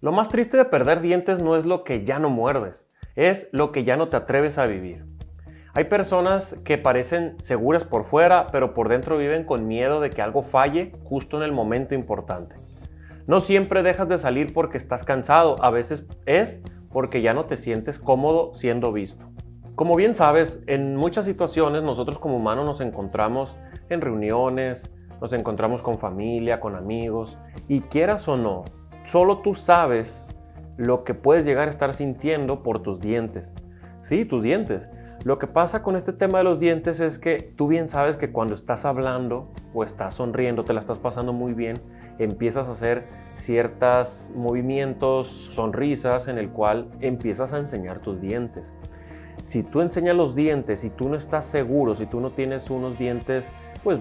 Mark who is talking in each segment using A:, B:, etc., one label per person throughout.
A: Lo más triste de perder dientes no es lo que ya no muerdes, es lo que ya no te atreves a vivir. Hay personas que parecen seguras por fuera, pero por dentro viven con miedo de que algo falle justo en el momento importante. No siempre dejas de salir porque estás cansado, a veces es porque ya no te sientes cómodo siendo visto. Como bien sabes, en muchas situaciones nosotros como humanos nos encontramos en reuniones, nos encontramos con familia, con amigos, y quieras o no, solo tú sabes lo que puedes llegar a estar sintiendo por tus dientes. Sí, tus dientes. Lo que pasa con este tema de los dientes es que tú bien sabes que cuando estás hablando o estás sonriendo, te la estás pasando muy bien, empiezas a hacer ciertos movimientos, sonrisas en el cual empiezas a enseñar tus dientes. Si tú enseñas los dientes y tú no estás seguro, si tú no tienes unos dientes pues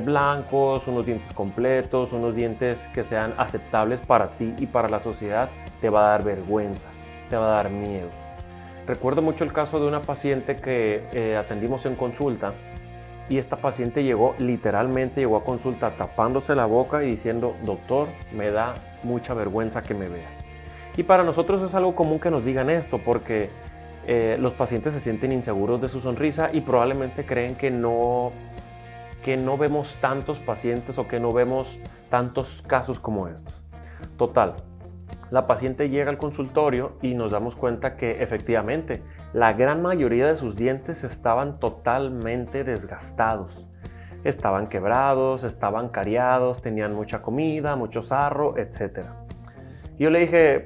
A: blancos, unos dientes completos, unos dientes que sean aceptables para ti y para la sociedad, te va a dar vergüenza, te va a dar miedo. Recuerdo mucho el caso de una paciente que atendimos en consulta y esta paciente literalmente llegó a consulta tapándose la boca y diciendo: doctor, me da mucha vergüenza que me vea. Y para nosotros es algo común que nos digan esto porque los pacientes se sienten inseguros de su sonrisa y probablemente creen que no vemos tantos pacientes o que no vemos tantos casos como estos. Total, la paciente llega al consultorio y nos damos cuenta que efectivamente la gran mayoría de sus dientes estaban totalmente desgastados. Estaban quebrados, estaban cariados, tenían mucha comida, mucho sarro, etc. Yo le dije: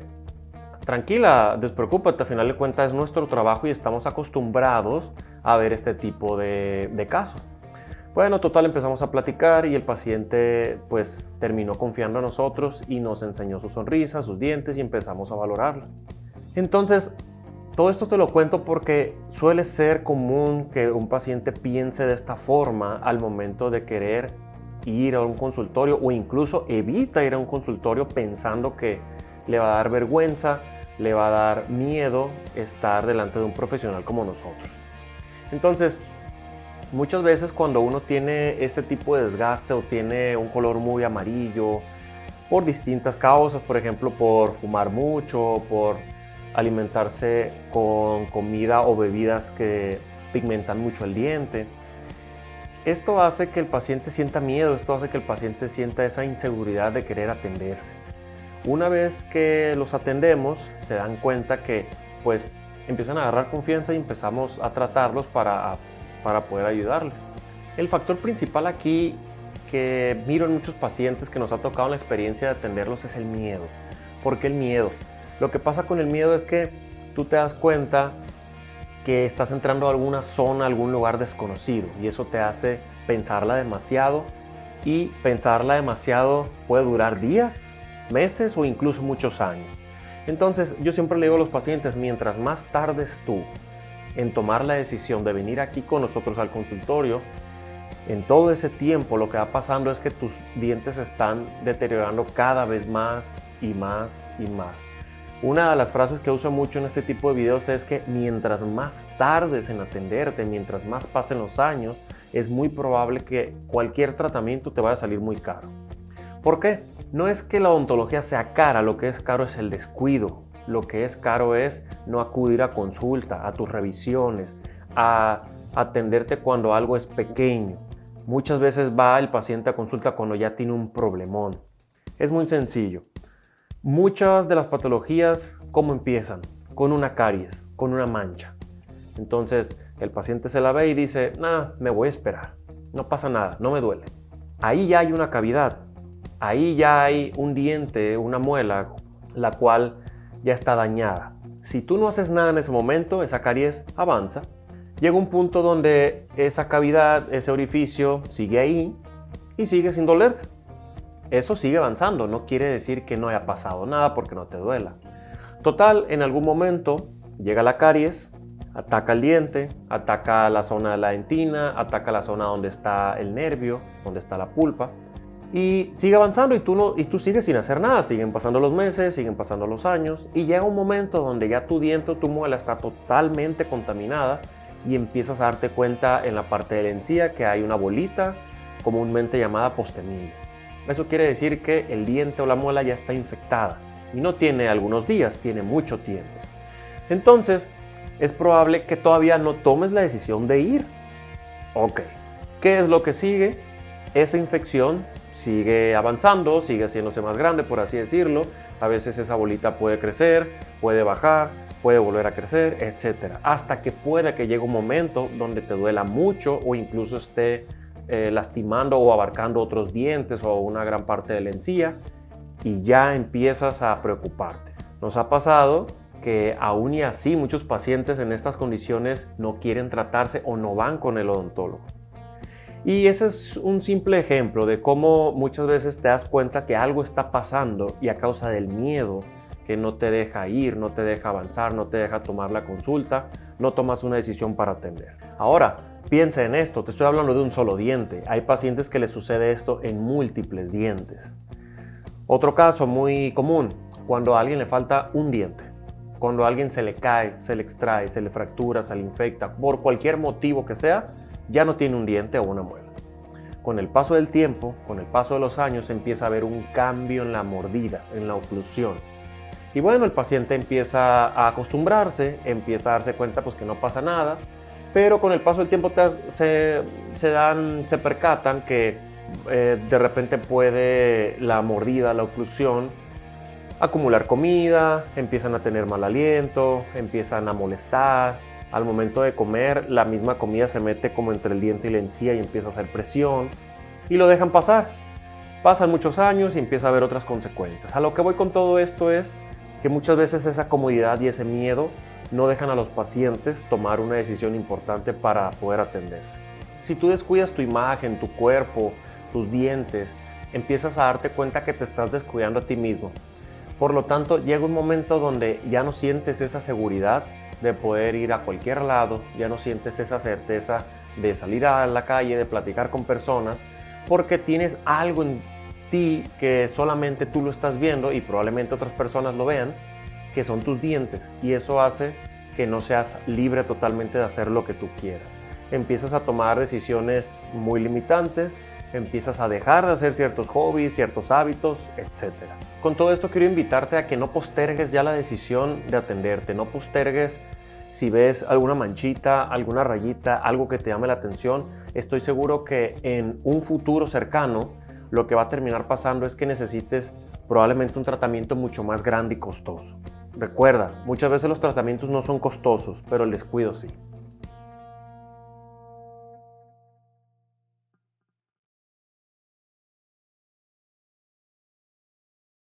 A: tranquila, despreocúpate, al final de cuentas es nuestro trabajo y estamos acostumbrados a ver este tipo de casos. Bueno, total, empezamos a platicar y el paciente pues terminó confiando en nosotros y nos enseñó su sonrisa, sus dientes y empezamos a valorarla. Entonces, todo esto te lo cuento porque suele ser común que un paciente piense de esta forma al momento de querer ir a un consultorio o incluso evita ir a un consultorio pensando que le va a dar vergüenza, le va a dar miedo estar delante de un profesional como nosotros. Entonces, muchas veces cuando uno tiene este tipo de desgaste o tiene un color muy amarillo por distintas causas, por ejemplo por fumar mucho, por alimentarse con comida o bebidas que pigmentan mucho el diente, esto hace que el paciente sienta miedo, esto hace que el paciente sienta esa inseguridad de querer atenderse. Una vez que los atendemos, se dan cuenta que pues empiezan a agarrar confianza y empezamos a tratarlos para poder ayudarles. El factor principal aquí que miro en muchos pacientes que nos ha tocado la experiencia de atenderlos es el miedo. ¿Por qué el miedo? Lo que pasa con el miedo es que tú te das cuenta que estás entrando a alguna zona, a algún lugar desconocido y eso te hace pensarla demasiado y pensarla demasiado puede durar días, meses o incluso muchos años. Entonces yo siempre le digo a los pacientes, mientras más tardes tú en tomar la decisión de venir aquí con nosotros al consultorio, en todo ese tiempo lo que va pasando es que tus dientes se están deteriorando cada vez más y más y más. Una de las frases que uso mucho en este tipo de videos es que mientras más tardes en atenderte, mientras más pasen los años, es muy probable que cualquier tratamiento te vaya a salir muy caro. ¿Por qué? No es que la odontología sea cara, lo que es caro es el descuido. Lo que es caro es no acudir a consulta, a tus revisiones, a atenderte cuando algo es pequeño. Muchas veces va el paciente a consulta cuando ya tiene un problemón. Es muy sencillo. Muchas de las patologías, ¿cómo empiezan? Con una caries, con una mancha. Entonces el paciente se la ve y dice: nah, me voy a esperar, no pasa nada, no me duele. Ahí ya hay una cavidad, ahí ya hay un diente, una muela, la cual ya está dañada. Si tú no haces nada en ese momento, esa caries avanza. Llega un punto donde esa cavidad, ese orificio sigue ahí y sigue sin dolerte. Eso sigue avanzando, no quiere decir que no haya pasado nada porque no te duela. Total, en algún momento llega la caries, ataca el diente, ataca la zona de la dentina, ataca la zona donde está el nervio, donde está la pulpa. Y sigue avanzando y tú sigues sin hacer nada, siguen pasando los meses, siguen pasando los años y llega un momento donde ya tu diente o tu muela está totalmente contaminada y empiezas a darte cuenta en la parte de la encía que hay una bolita comúnmente llamada postemilla. Eso quiere decir que el diente o la muela ya está infectada. y no tiene algunos días, tiene mucho tiempo. Entonces, es probable que todavía no tomes la decisión de ir. Ok, ¿qué es lo que sigue? Esa infección sigue avanzando, sigue haciéndose más grande, por así decirlo. A veces esa bolita puede crecer, puede bajar, puede volver a crecer, etc. Hasta que pueda que llegue un momento donde te duela mucho o incluso esté lastimando o abarcando otros dientes o una gran parte de la encía y ya empiezas a preocuparte. Nos ha pasado que aún y así muchos pacientes en estas condiciones no quieren tratarse o no van con el odontólogo. Y ese es un simple ejemplo de cómo muchas veces te das cuenta que algo está pasando y a causa del miedo que no te deja ir, no te deja avanzar, no te deja tomar la consulta, no tomas una decisión para atender. Ahora, piensa en esto, te estoy hablando de un solo diente. Hay pacientes que les sucede esto en múltiples dientes. Otro caso muy común, cuando a alguien le falta un diente. Cuando a alguien se le cae, se le extrae, se le fractura, se le infecta, por cualquier motivo que sea, ya no tiene un diente o una muela. Con el paso del tiempo, con el paso de los años, empieza a haber un cambio en la mordida, en la oclusión. Y bueno, el paciente empieza a acostumbrarse, empieza a darse cuenta pues que no pasa nada, pero con el paso del tiempo se percatan que de repente puede la mordida, la oclusión, acumular comida, empiezan a tener mal aliento, empiezan a molestar. Al momento de comer, la misma comida se mete como entre el diente y la encía y empieza a hacer presión y lo dejan pasar. Pasan muchos años y empieza a haber otras consecuencias. A lo que voy con todo esto es que muchas veces esa comodidad y ese miedo no dejan a los pacientes tomar una decisión importante para poder atenderse. Si tú descuidas tu imagen, tu cuerpo, tus dientes, empiezas a darte cuenta que te estás descuidando a ti mismo. Por lo tanto, llega un momento donde ya no sientes esa seguridad de poder ir a cualquier lado, ya no sientes esa certeza de salir a la calle, de platicar con personas, porque tienes algo en ti que solamente tú lo estás viendo y probablemente otras personas lo vean, que son tus dientes, y eso hace que no seas libre totalmente de hacer lo que tú quieras. Empiezas a tomar decisiones muy limitantes, empiezas a dejar de hacer ciertos hobbies, ciertos hábitos, etc. Con todo esto quiero invitarte a que no postergues ya la decisión de atenderte, no postergues si ves alguna manchita, alguna rayita, algo que te llame la atención. Estoy seguro que en un futuro cercano lo que va a terminar pasando es que necesites probablemente un tratamiento mucho más grande y costoso. Recuerda, muchas veces los tratamientos no son costosos, pero el descuido sí.